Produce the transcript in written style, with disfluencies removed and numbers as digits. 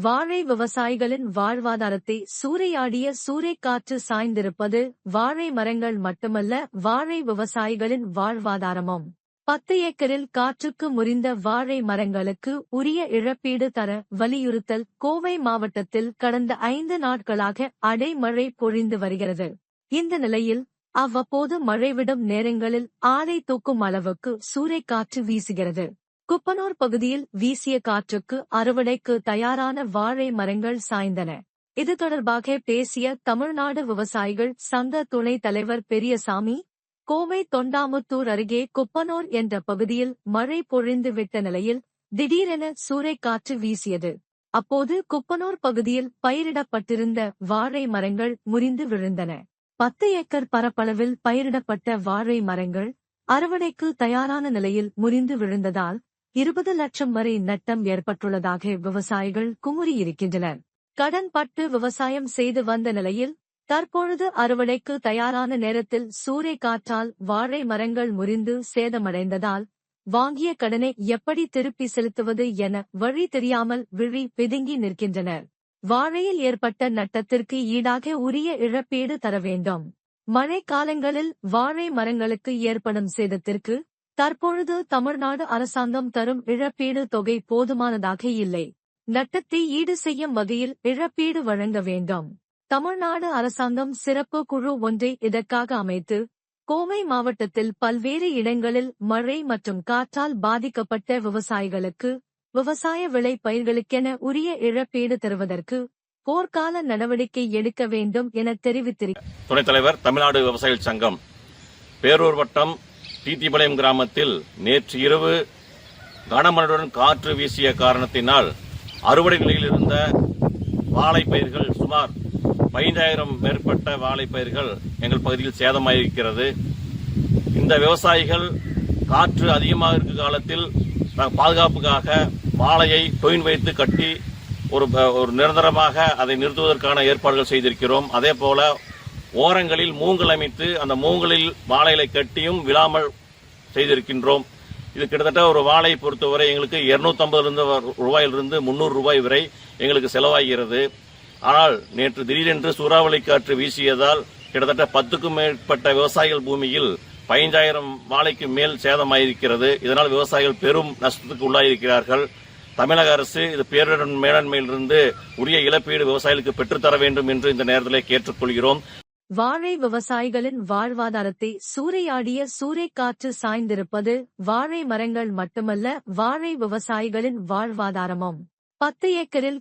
வாழை விவசாயிகளின் வாழ்வாதாரத்தை சூறையாடிய சூறைக்காற்று சாய்ந்திருப்பது வாழை மரங்கள் மட்டுமல்ல, வாழை விவசாயிகளின் வாழ்வாதாரமும். 10 ஏக்கரில் காற்றுக்கு முறிந்த வாழை மரங்களுக்கு உரிய இழப்பீடு தர வலியுறுத்தல். கோவை மாவட்டத்தில் கடந்த 5 நாட்களாக அடைமழை பொழிந்து வருகிறது. இந்த நிலையில் அவ்வப்போது மழைவிடும் நேரங்களில் ஆளை தூக்கும் அளவுக்கு சூறைக்காற்று வீசுகிறது. குப்பனூர் பகுதியில் வீசிய காற்றுக்கு அறுவடைக்கு தயாரான வாழை மரங்கள் சாய்ந்தன. இது தொடர்பாக பேசிய தமிழ்நாடு விவசாயிகள் சங்க துணைத் தலைவர் பெரியசாமி, கோவை தொண்டாமுத்தூர் அருகே குப்பனூர் என்ற பகுதியில் மழை பொழிந்து விட்ட நிலையில் திடீரென சூறைக்காற்று வீசியது. அப்போது குப்பனூர் பகுதியில் பயிரிடப்பட்டிருந்த வாழை மரங்கள் முறிந்து விழுந்தன. 10 ஏக்கர் பரப்பளவில் பயிரிடப்பட்ட வாழை மரங்கள் அறுவடைக்கு தயாரான நிலையில் முறிந்து விழுந்ததால் 20 லட்சம் வரை நட்டம் ஏற்பட்டுள்ளதாக விவசாயிகள் குமுறியிருக்கின்றனர். கடன் பட்டு விவசாயம் செய்து வந்த நிலையில் தற்பொழுது அறுவடைக்கு தயாரான நேரத்தில் சூறைக்காற்றால் வாழை மரங்கள் முறிந்து சேதமடைந்ததால் வாங்கிய கடனை எப்படி திருப்பி செலுத்துவது என வழி தெரியாமல் விழி பிதுங்கி நிற்கின்றனர். வாழையில் ஏற்பட்ட நட்டத்திற்கு ஈடாக உரிய இழப்பீடு தர வேண்டும். மழை காலங்களில் வாழை மரங்களுக்கு ஏற்படும் சேதத்திற்கு தற்பொழுது தமிழ்நாடு அரசாங்கம் தரும் இழப்பீடு தொகை போதுமானதாக இல்லை. நட்டத்தை ஈடு செய்யும் வகையில் இழப்பீடு வழங்க வேண்டும். தமிழ்நாடு அரசாங்கம் சிறப்பு குழு ஒன்றை இதற்காக அமைத்து கோவை மாவட்டத்தில் பல்வேறு இடங்களில் மழை மற்றும் காற்றால் பாதிக்கப்பட்ட விவசாயிகளுக்கு விவசாய விளை பயிர்களுக்கென உரிய இழப்பீடு தருவதற்கு போர்க்கால நடவடிக்கை எடுக்க வேண்டும் என தெரிவித்திருக்கிறார். துணைத் தலைவர், தமிழ்நாடு விவசாயிகள் சங்கம், பேரூர் வட்டம் தீத்திபாளையம் கிராமத்தில் நேற்று இரவு கனமழையுடன் காற்று வீசிய காரணத்தினால் அறுவடை நிலையில் இருந்த வாழை பயிர்கள் சுமார் 15,000 மேற்பட்ட வாழை பயிர்கள் எங்கள் பகுதியில் சேதமாயிருக்கிறது. இந்த விவசாயிகள் காற்று அதிகமாக இருக்கும் காலத்தில் பாதுகாப்புக்காக வாழையை டொயின் வைத்து கட்டி ஒரு நிரந்தரமாக அதை நிறுத்துவதற்கான ஏற்பாடுகள் செய்திருக்கிறோம். அதே போல ஓரங்களில் மூங்கல் அமைத்து அந்த மூங்கலில் வாழைகளை கட்டியும் விழாமல் செய்திருக்கின்றோம். இது கிட்டத்தட்ட ஒரு வாழை பொறுத்தவரை எங்களுக்கு 250 ரூபாயிலிருந்து 300 ரூபாய் வரை எங்களுக்கு செலவாகிறது. ஆனால் நேற்று திடீரென்று சூறாவளி காற்று வீசியதால் கிட்டத்தட்ட 10க்கும் மேற்பட்ட விவசாயிகள் பூமியில் 15,000 வாழைக்கு மேல் சேதமாயிருக்கிறது. இதனால் விவசாயிகள் பெரும் நஷ்டத்துக்கு உள்ளாயிருக்கிறார்கள். தமிழக அரசு இது பேரிடர் மேலாண்மையிலிருந்து உரிய இழப்பீடு விவசாயிகளுக்கு பெற்றுத்தர வேண்டும் என்று இந்த நேரத்தில் கேட்டுக்கொள்கிறோம். வாழை விவசாயிகளின் வாழ்வாதாரத்தை சூறையாடிய சூறைக்காற்று சாய்ந்திருப்பது வாழை மரங்கள் மட்டுமல்ல, வாழை விவசாயிகளின் வாழ்வாதாரமும். 10 ஏக்கரில்